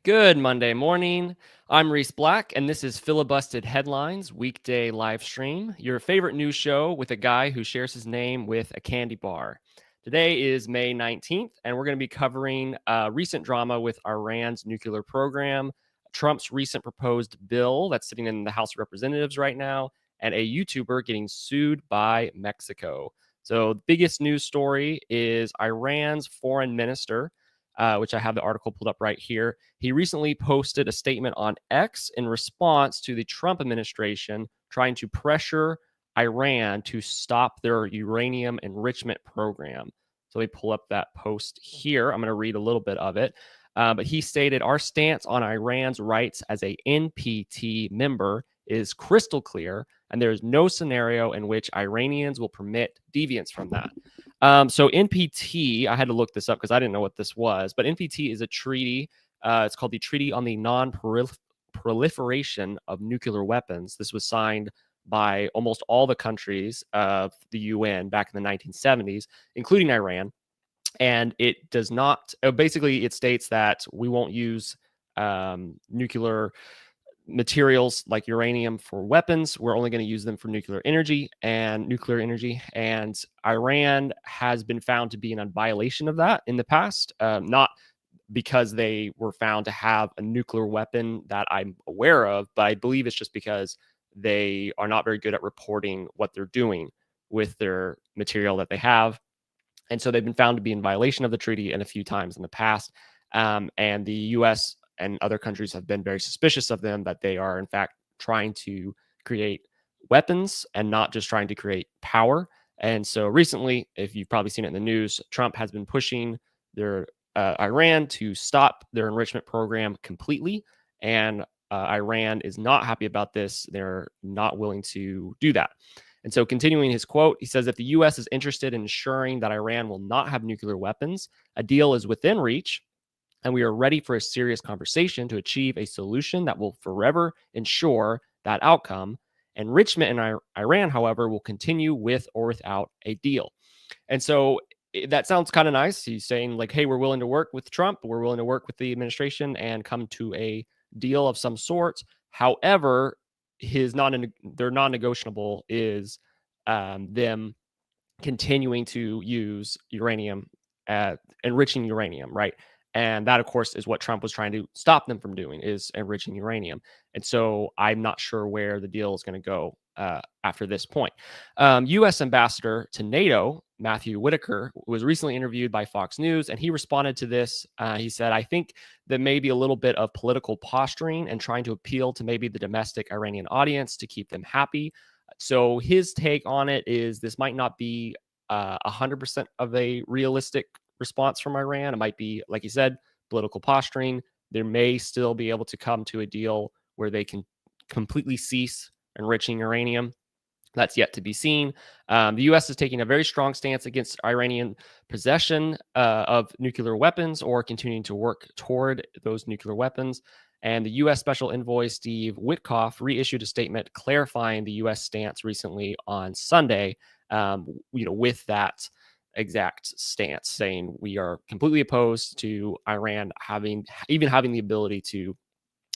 Good Monday morning. I'm Reese Black, and this is Filibusted Headlines weekday live stream, your favorite news show with a guy who shares his name with a candy bar. Today is May 19th, and we're going to be covering recent drama with Iran's nuclear program, Trump's recent proposed bill that's sitting in the House of Representatives right now, and a YouTuber getting sued by Mexico. So, the biggest news story is Iran's foreign minister, which I have the article pulled up right here. He recently posted a statement on X in response to the Trump administration trying to pressure Iran to stop their uranium enrichment program. So let me pull up that post here. I'm going to read a little bit of it. But he stated, our stance on Iran's rights as a NPT member is crystal clear, and there is no scenario in which Iranians will permit deviance from that. So NPT, I had to look this up because I didn't know what this was, but NPT is a treaty. It's called the Treaty on the Non-Proliferation of Nuclear Weapons. This was signed by almost all the countries of the UN back in the 1970s, including Iran. And it does not, basically, it states that we won't use nuclear materials like uranium for weapons. We're only going to use them for nuclear energy. And Iran has been found to be in a violation of that in the past, not because they were found to have a nuclear weapon that I'm aware of, but I believe it's just because they are not very good at reporting what they're doing with their material that they have. And so they've been found to be in violation of the treaty and a few times in the past. And the US and other countries have been very suspicious of them, that they are in fact trying to create weapons and not just trying to create power. And so recently, if you've probably seen it in the news, Trump has been pushing their Iran to stop their enrichment program completely. And Iran is not happy about this. They're not willing to do that. And so continuing his quote, he says, if the U.S. is interested in ensuring that Iran will not have nuclear weapons, a deal is within reach, and we are ready for a serious conversation to achieve a solution that will forever ensure that outcome. Enrichment in Iran, however, will continue with or without a deal. And so that sounds kind of nice. He's saying like, hey, we're willing to work with Trump. We're willing to work with the administration and come to a deal of some sort. However, their non-negotiable is them continuing to use uranium, enriching uranium, right? And that, of course, is what Trump was trying to stop them from doing, is enriching uranium. And so I'm not sure where the deal is going to go after this point. U.S. Ambassador to NATO, Matthew Whitaker, was recently interviewed by Fox News, and he responded to this. He said, I think that maybe a little bit of political posturing and trying to appeal to maybe the domestic Iranian audience to keep them happy. So his take on it is this might not be 100% of a realistic response from Iran. It might be, like you said, political posturing. There may still be able to come to a deal where they can completely cease enriching uranium. That's yet to be seen. The U.S. is taking a very strong stance against Iranian possession of nuclear weapons or continuing to work toward those nuclear weapons. And the U.S. Special Envoy Steve Witkoff reissued a statement clarifying the U.S. stance recently on Sunday, with that exact stance, saying we are completely opposed to Iran having the ability to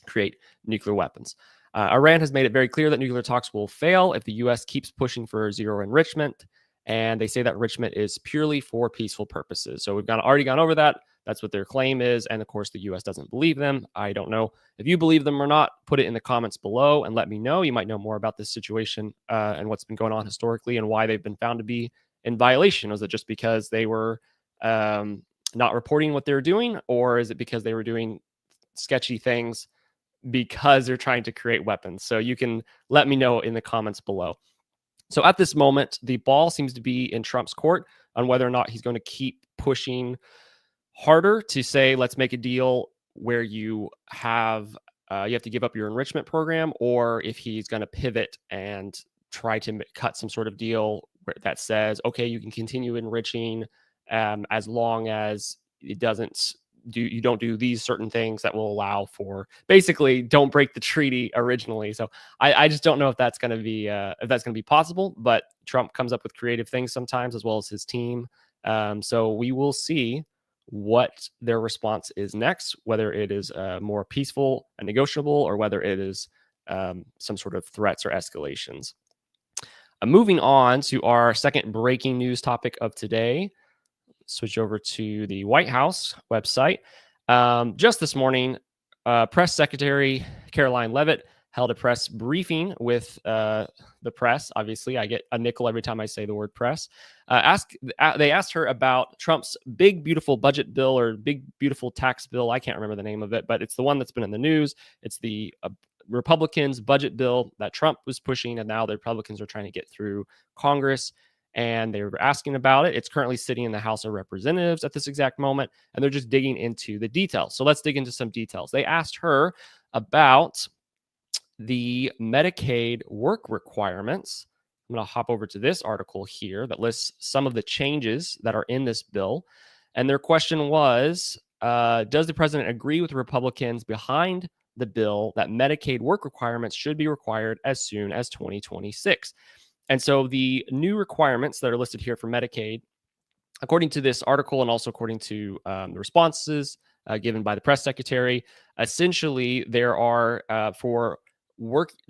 create nuclear weapons. Iran has made it very clear that nuclear talks will fail if the U.S. keeps pushing for zero enrichment, and they say that enrichment is purely for peaceful purposes. So we've already gone over that. That's what their claim is, and of course the U.S. doesn't believe them. I don't know if you believe them or not. Put it in the comments below and let me know. You might know more about this situation and what's been going on historically and why they've been found to be in violation. Was it just because they were not reporting what they were doing, or is it because they were doing sketchy things because they're trying to create weapons? So you can let me know in the comments below. So at this moment, the ball seems to be in Trump's court on whether or not he's going to keep pushing harder to say, let's make a deal where you have to give up your enrichment program, or if he's going to pivot and try to cut some sort of deal that says, okay, you can continue enriching as long as it doesn't you don't do these certain things that will allow for, basically, don't break the treaty originally. So I just don't know if that's going to be possible. But Trump comes up with creative things sometimes, as well as his team. So we will see what their response is next, whether it is more peaceful and negotiable, or whether it is some sort of threats or escalations. Moving on to our second breaking news topic of today, switch over to the White House website. Just this morning, Press Secretary Caroline Leavitt held a press briefing with the press. Obviously, I get a nickel every time I say the word press. They asked her about Trump's big, beautiful budget bill, or big, beautiful tax bill. I can't remember the name of it, but it's the one that's been in the news. It's the Republicans' budget bill that Trump was pushing, and now the Republicans are trying to get through Congress. And they were asking about it. It's currently sitting in the House of Representatives at this exact moment, and they're just digging into the details. So let's dig into some details. They asked her about the Medicaid work requirements. I'm going to hop over to this article here that lists some of the changes that are in this bill. And their question was, does the president agree with the Republicans behind the bill that Medicaid work requirements should be required as soon as 2026? And so the new requirements that are listed here for Medicaid, according to this article and also according to the responses given by the press secretary, essentially there are for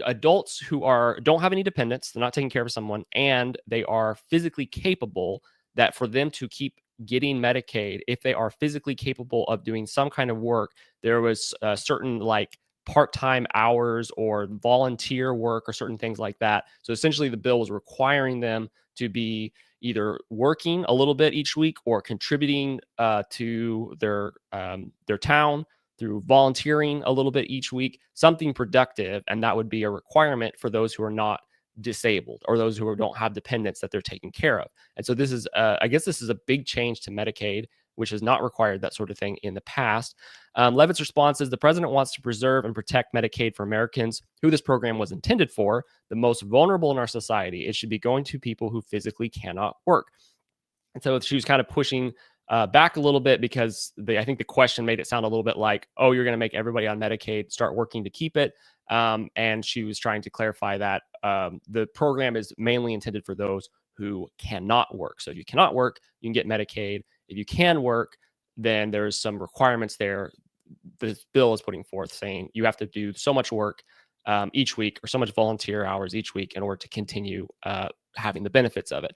adults who don't have any dependents, they're not taking care of someone, and they are physically capable, that for them to keep getting Medicaid, if they are physically capable of doing some kind of work, there was certain like part-time hours or volunteer work or certain things like that. So essentially the bill was requiring them to be either working a little bit each week or contributing to their town through volunteering a little bit each week, something productive. And that would be a requirement for those who are not disabled or those who don't have dependents that they're taking care of. And so this is, I guess this is a big change to Medicaid, which has not required that sort of thing in the past. Leavitt's response is the president wants to preserve and protect Medicaid for Americans who this program was intended for, the most vulnerable in our society. It should be going to people who physically cannot work. And so she was kind of pushing back a little bit because I think the question made it sound a little bit like, oh, you're going to make everybody on Medicaid start working to keep it. And she was trying to clarify that the program is mainly intended for those who cannot work. So if you cannot work, you can get Medicaid. If you can work, then there's some requirements there. This bill is putting forth saying you have to do so much work each week or so much volunteer hours each week in order to continue having the benefits of it.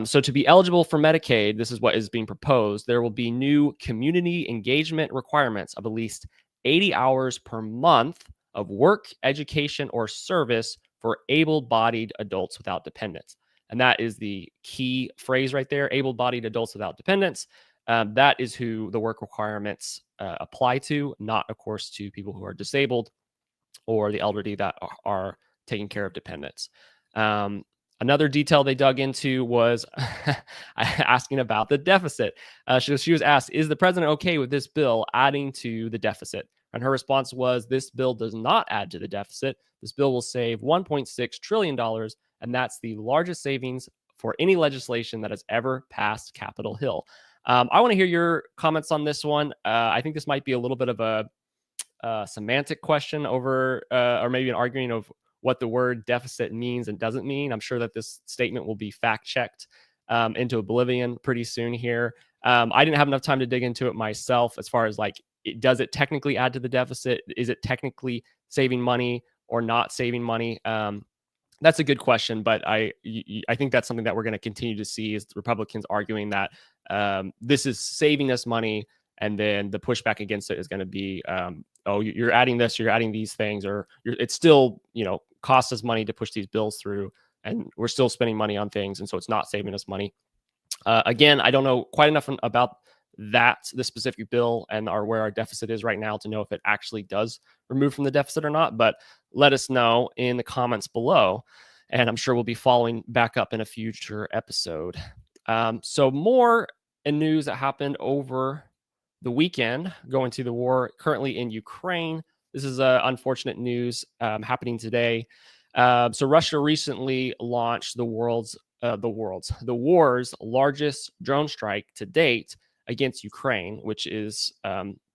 So to be eligible for Medicaid, this is what is being proposed. There will be new community engagement requirements of at least 80 hours per month of work, education, or service for able-bodied adults without dependents. And that is the key phrase right there, able-bodied adults without dependents. That is who the work requirements apply to, not, of course, to people who are disabled or the elderly that are taking care of dependents. Another detail they dug into was asking about the deficit. She was asked, is the president okay with this bill adding to the deficit? And her response was, this bill does not add to the deficit. This bill will save $1.6 trillion, and that's the largest savings for any legislation that has ever passed Capitol Hill. I want to hear your comments on this one. I think this might be a little bit of a semantic question over, or maybe an arguing of what the word deficit means and doesn't mean. I'm sure that this statement will be fact-checked into oblivion pretty soon here. I didn't have enough time to dig into it myself as far as like, does it technically add to the deficit? Is it technically saving money or not saving money? That's a good question, but I think that's something that we're going to continue to see is the Republicans arguing that this is saving us money, and then the pushback against it is going to be, oh, you're adding this, you're adding these things, or it's still, costs us money to push these bills through, and we're still spending money on things, and so it's not saving us money. Again, I don't know quite enough about the specific bill and where our deficit is right now to know if it actually does remove from the deficit or not, but let us know in the comments below, and I'm sure we'll be following back up in a future episode. So more news that happened over the weekend, going to the war currently in Ukraine. This is unfortunate news happening today. So Russia recently launched the war's largest drone strike to date against Ukraine, which is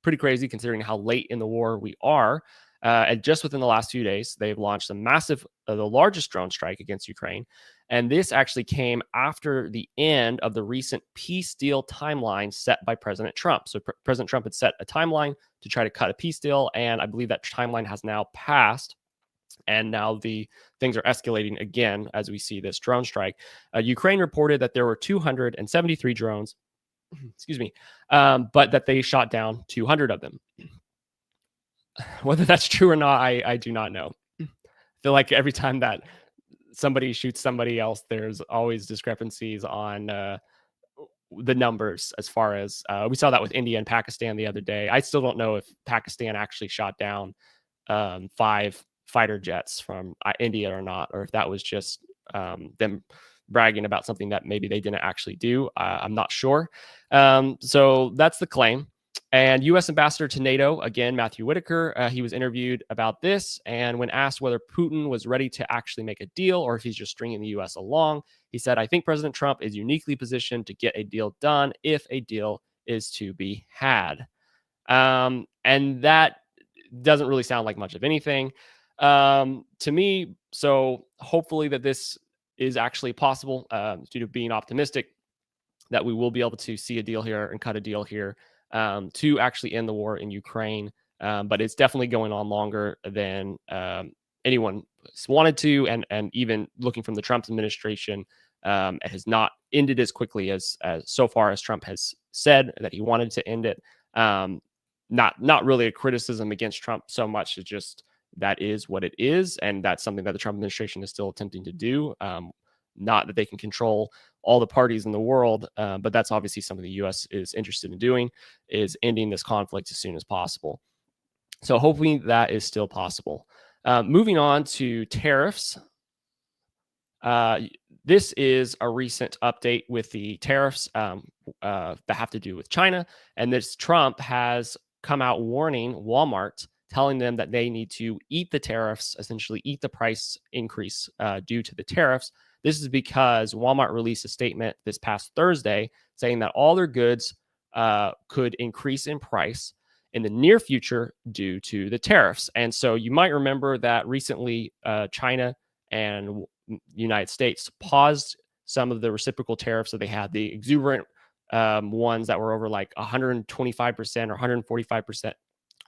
pretty crazy considering how late in the war we are. And just within the last few days, they've launched the largest drone strike against Ukraine. And this actually came after the end of the recent peace deal timeline set by President Trump. So President Trump had set a timeline to try to cut a peace deal, and I believe that timeline has now passed. And now the things are escalating again as we see this drone strike. Ukraine reported that there were 273 drones, excuse me, but that they shot down 200 of them. Whether that's true or not, I do not know. I feel like every time that somebody shoots somebody else, there's always discrepancies on the numbers. As far as we saw that with India and Pakistan the other day. I still don't know if Pakistan actually shot down 5 fighter jets from India or not, or if that was just them bragging about something that maybe they didn't actually do. I'm not sure. So that's the claim. And U.S. Ambassador to NATO, again, Matthew Whitaker, he was interviewed about this. And when asked whether Putin was ready to actually make a deal or if he's just stringing the U.S. along, he said, I think President Trump is uniquely positioned to get a deal done if a deal is to be had. And that doesn't really sound like much of anything to me. So hopefully that this is actually possible due to being optimistic that we will be able to see a deal here and cut a deal here to actually end the war in Ukraine. But it's definitely going on longer than anyone wanted to. And even looking from the Trump administration, it has not ended as quickly as so far as Trump has said that he wanted to end it. Not really a criticism against Trump so much as just that is what it is. And that's something that the Trump administration is still attempting to do. Not that they can control all the parties in the world, but that's obviously something the U.S. is interested in doing, is ending this conflict as soon as possible. So hopefully that is still possible. Moving on to tariffs. This is a recent update with the tariffs that have to do with China. And this Trump has come out warning Walmart, telling them that they need to eat the tariffs, essentially eat the price increase due to the tariffs. This is because Walmart released a statement this past Thursday saying that all their goods could increase in price in the near future due to the tariffs. And so you might remember that recently China and United States paused some of the reciprocal tariffs that they had, the exuberant ones that were over like 125% or 145%.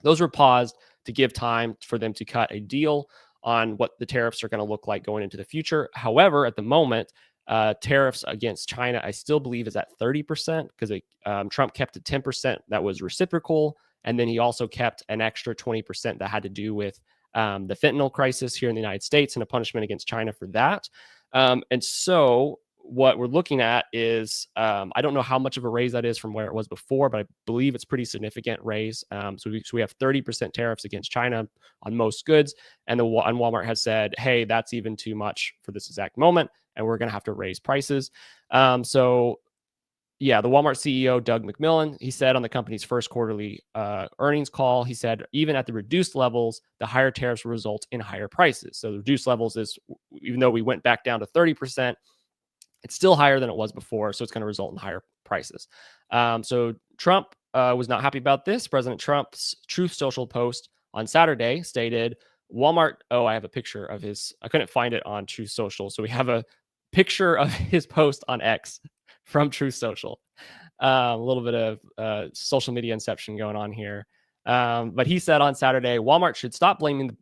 Those were paused to give time for them to cut a deal on what the tariffs are going to look like going into the future. However, at the moment, tariffs against China, I still believe, is at 30% because Trump kept a 10% that was reciprocal. And then he also kept an extra 20% that had to do with the fentanyl crisis here in the United States and a punishment against China for that. And so what we're looking at is, I don't know how much of a raise that is from where it was before, but I believe it's pretty significant raise. So we have 30% tariffs against China on most goods. And Walmart has said, hey, that's even too much for this exact moment, and we're going to have to raise prices. So yeah, the Walmart CEO, Doug McMillon, he said on the company's first quarterly earnings call, he said, even at the reduced levels, the higher tariffs will result in higher prices. So the reduced levels is, even though we went back down to 30%, it's still higher than it was before. So it's going to result in higher prices. So Trump was not happy about this. President Trump's Truth Social post on Saturday stated, Walmart, I have a picture of his, I couldn't find it on Truth Social. So we have a picture of his post on X from Truth Social. A little bit of social media inception going on here. But he said on Saturday, Walmart should stop blaming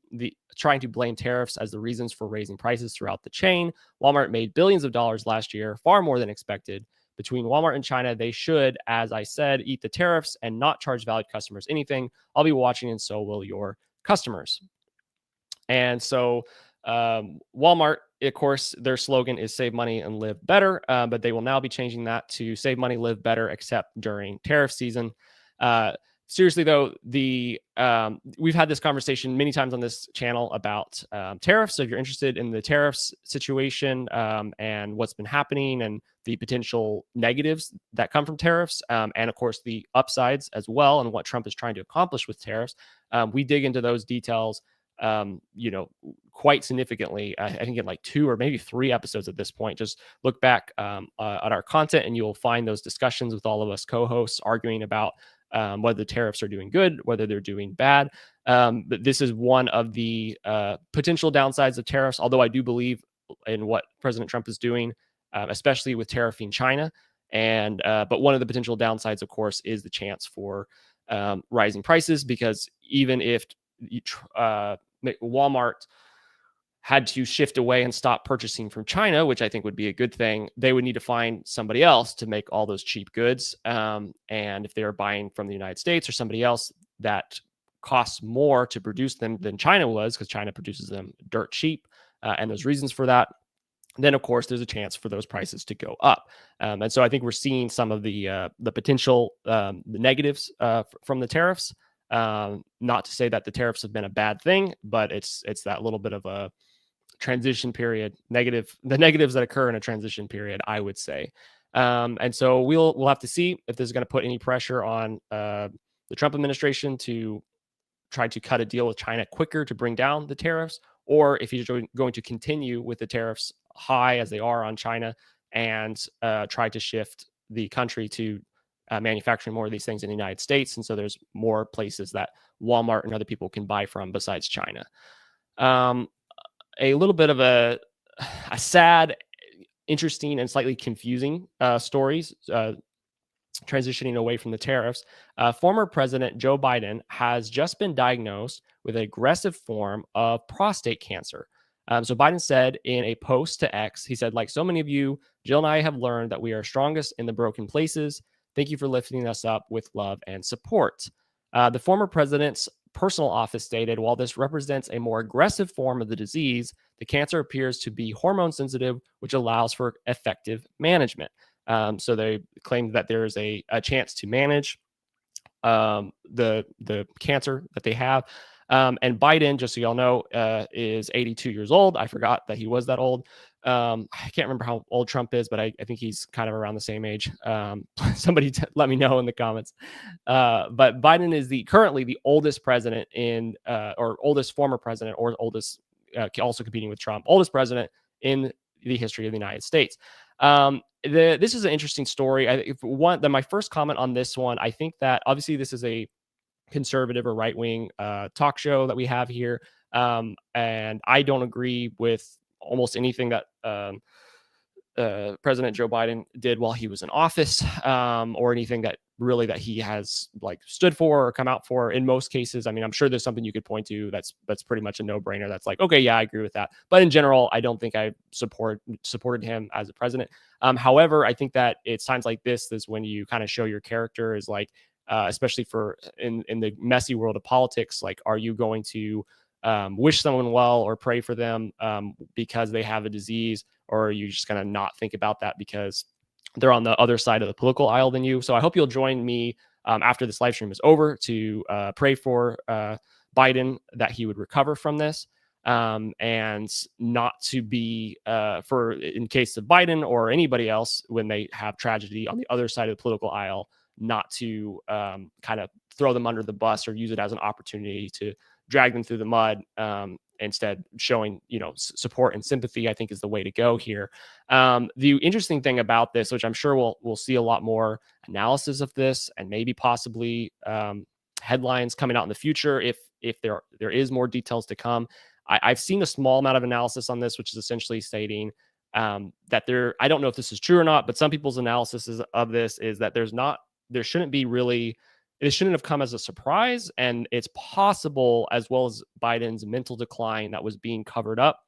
trying to blame tariffs as the reasons for raising prices throughout the chain. Walmart made billions of dollars last year, far more than expected. Between Walmart and China, they should, as I said, eat the tariffs and not charge valued customers anything. I'll be watching, and so will your customers. And so Walmart, of course, their slogan is save money and live better, but they will now be changing that to save money, live better, except during tariff season. Seriously, though, we've had this conversation many times on this channel about tariffs. So if you're interested in the tariffs situation and what's been happening and the potential negatives that come from tariffs, and of course the upsides as well, and what Trump is trying to accomplish with tariffs, we dig into those details quite significantly. I think in like 2 or maybe 3 episodes at this point. Just look back at our content and you'll find those discussions with all of us co-hosts arguing about whether the tariffs are doing good, whether they're doing bad. But this is one of the potential downsides of tariffs, although I do believe in what President Trump is doing, especially with tariffing China. And but one of the potential downsides, of course, is the chance for rising prices, because even if Walmart had to shift away and stop purchasing from China, which I think would be a good thing, they would need to find somebody else to make all those cheap goods. And if they are buying from the United States or somebody else, that costs more to produce them than China was, because China produces them dirt cheap. And there's reasons for that. Then, of course, there's a chance for those prices to go up. And so I think we're seeing some of the potential the negatives from the tariffs. Not to say that the tariffs have been a bad thing, but it's that little bit of a transition period, the negatives that occur in a transition period, I would say. And so we'll have to see if this is going to put any pressure on the Trump administration to try to cut a deal with China quicker to bring down the tariffs, or if he's going to continue with the tariffs high as they are on China and try to shift the country to manufacturing more of these things in the United States. And so there's more places that Walmart and other people can buy from besides China. A little bit of a sad, interesting, and slightly confusing stories transitioning away from the tariffs. Former President Joe Biden has just been diagnosed with an aggressive form of prostate cancer. So Biden said in a post to X, he said, like so many of you, Jill and I have learned that we are strongest in the broken places. Thank you for lifting us up with love and support. The former president's personal office stated, while this represents a more aggressive form of the disease, the cancer appears to be hormone sensitive, which allows for effective management. So they claimed that there is a chance to manage the cancer that they have. And Biden, just so y'all know, is 82 years old. I forgot that he was that old. I can't remember how old Trump is, but I think he's kind of around the same age. Somebody let me know in the comments. But Biden is currently the oldest president or oldest former president, or oldest, also competing with Trump, oldest president in the history of the United States. This is an interesting story. My first comment on this one, I think that obviously this is a conservative or right-wing talk show that we have here. And I don't agree with almost anything that President Joe Biden did while he was in office, or anything that he has like stood for or come out for. In most cases, I mean, I'm sure there's something you could point to that's pretty much a no-brainer. That's like, okay, yeah, I agree with that. But in general, I don't think I supported him as a president. However, I think that it's times like this is when you kind of show your character, is like, especially in the messy world of politics. Like, are you going to wish someone well or pray for them because they have a disease, or are you just going to not think about that because they're on the other side of the political aisle than you? So I hope you'll join me after this live stream is over to pray for Biden, that he would recover from this, and not to be in case of Biden or anybody else, when they have tragedy on the other side of the political aisle, not to kind of throw them under the bus or use it as an opportunity to drag them through the mud. Instead, showing support and sympathy, I think, is the way to go here. The interesting thing about this, which I'm sure we'll see a lot more analysis of this, and maybe possibly headlines coming out in the future if there is more details to come. I've seen a small amount of analysis on this, which is essentially stating that I don't know if this is true or not, but some people's analysis of this is that there shouldn't be really. It shouldn't have come as a surprise, and it's possible, as well as Biden's mental decline that was being covered up.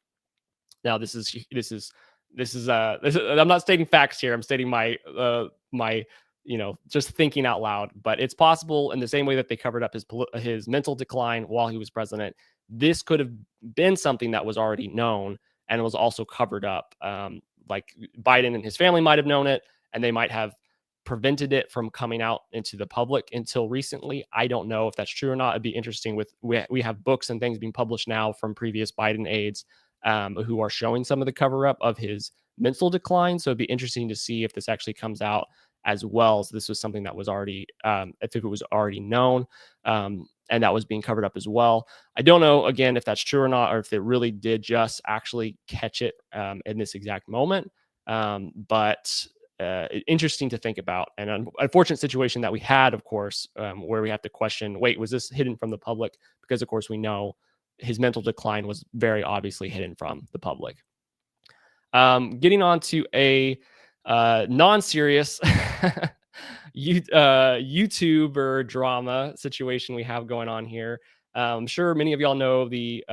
Now, this is I'm not stating facts here. I'm stating my just thinking out loud. But it's possible, in the same way that they covered up his mental decline while he was president, this could have been something that was already known and was also covered up. Like Biden and his family might have known it, and they might have prevented it from coming out into the public until recently. I don't know if that's true or not. It'd be interesting. We have books and things being published now from previous Biden aides who are showing some of the cover up of his mental decline. So it'd be interesting to see if this actually comes out as well. So this was something that was already, if it was already known, and that was being covered up as well. I don't know, again, if that's true or not, or if it really did just actually catch it in this exact moment. But interesting to think about, and an unfortunate situation that we had, of course, where we have to question, wait, was this hidden from the public? Because, of course, we know his mental decline was very obviously hidden from the public. Getting on to a non-serious YouTuber drama situation we have going on here. I'm sure many of y'all know the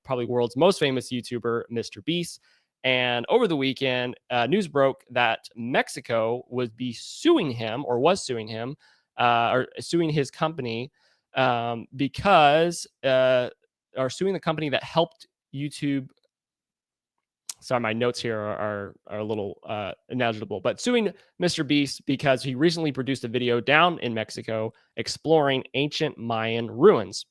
probably world's most famous YouTuber, MrBeast. And over the weekend, news broke that Mexico would be suing him, or was suing him, or suing his company, because or suing the company that helped YouTube. Sorry, my notes here are a little ineligible, but suing MrBeast because he recently produced a video down in Mexico exploring ancient Mayan ruins.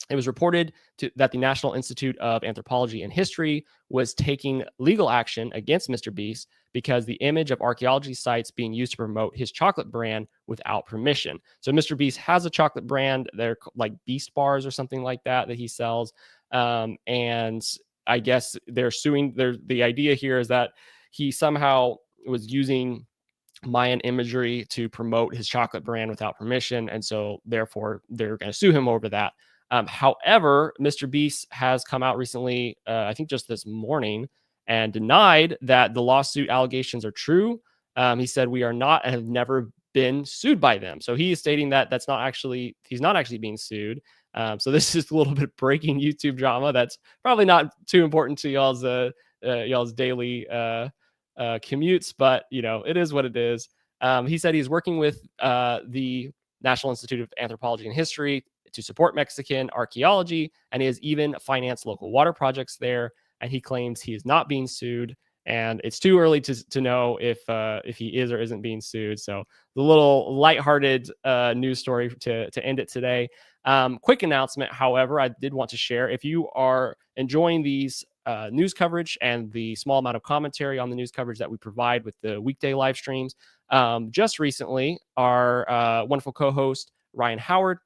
It was reported that the National Institute of Anthropology and History was taking legal action against MrBeast because the image of archaeology sites being used to promote his chocolate brand without permission. So MrBeast has a chocolate brand. They're like Beast Bars or something like that he sells. And I guess they're suing. The idea here is that he somehow was using Mayan imagery to promote his chocolate brand without permission, and so therefore they're going to sue him over that. However, MrBeast has come out recently, I think just this morning, and denied that the lawsuit allegations are true. He said, "We are not and have never been sued by them." So he is stating that he's not actually being sued. So this is a little bit breaking YouTube drama that's probably not too important to y'all's daily commutes, but it is what it is. He said he's working with the National Institute of Anthropology and History to support Mexican archaeology, and he has even financed local water projects there. And he claims he is not being sued, and it's too early to know if he is or isn't being sued. So the little lighthearted news story to end it today. Quick announcement, however, I did want to share. If you are enjoying these news coverage and the small amount of commentary on the news coverage that we provide with the weekday live streams, just recently, our wonderful co-host, Ryan Howard,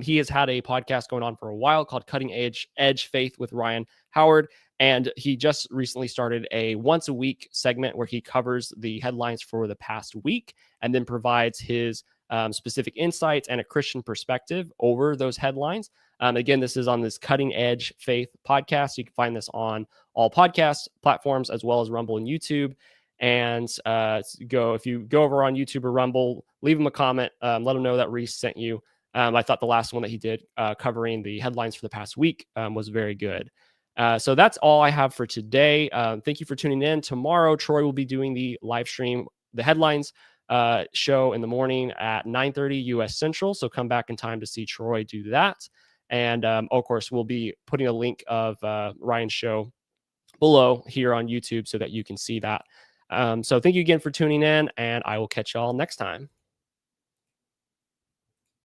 he has had a podcast going on for a while called Cutting Edge Faith with Ryan Howard. And he just recently started a once a week segment where he covers the headlines for the past week and then provides his specific insights and a Christian perspective over those headlines. Again, this is on this Cutting Edge Faith podcast. You can find this on all podcast platforms as well as Rumble and YouTube. And if you go over on YouTube or Rumble, leave him a comment, let him know that Reese sent you. I thought the last one that he did covering the headlines for the past week was very good. So that's all I have for today. Thank you for tuning in. Tomorrow, Troy will be doing the live stream, the headlines show in the morning at 9:30 U.S. Central. So come back in time to see Troy do that. And of course, we'll be putting a link of Ryan's show below here on YouTube so that you can see that. So thank you again for tuning in, and I will catch y'all next time.